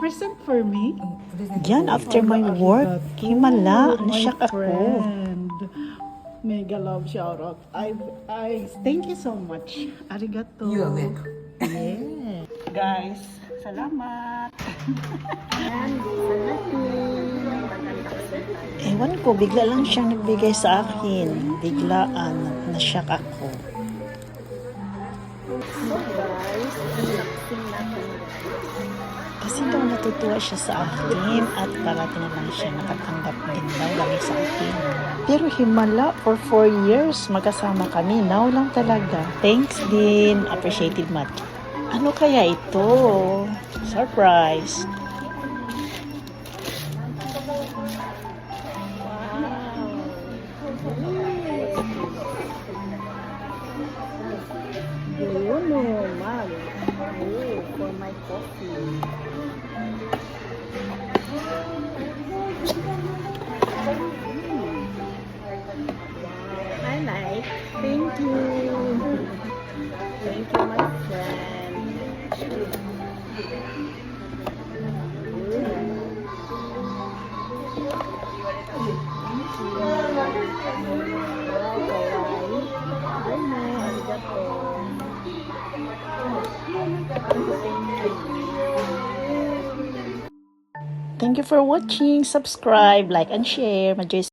present for me? Yan, after my work, himala, nasyak ako. Friend. Mega love shout out. I thank you so much. Arigato. You are welcome. Yeah. Guys, salamat. Ewan ko, bigla lang siyang nagbigay sa akin. Biglaan, nasyak ako. Kasi daw natutuwa siya sa akin at parati na lang siya nakatanggap din daw lagi sa akin. Pero himala, for 4 years magkasama kami. Now lang talaga. Thanks din. Appreciated much. Ano kaya ito? Surprise! Bruno, mug. Oh, for my coffee. I like. Thank you. Thank you, my friend. Thank you for watching. Subscribe, like, and share. Majoy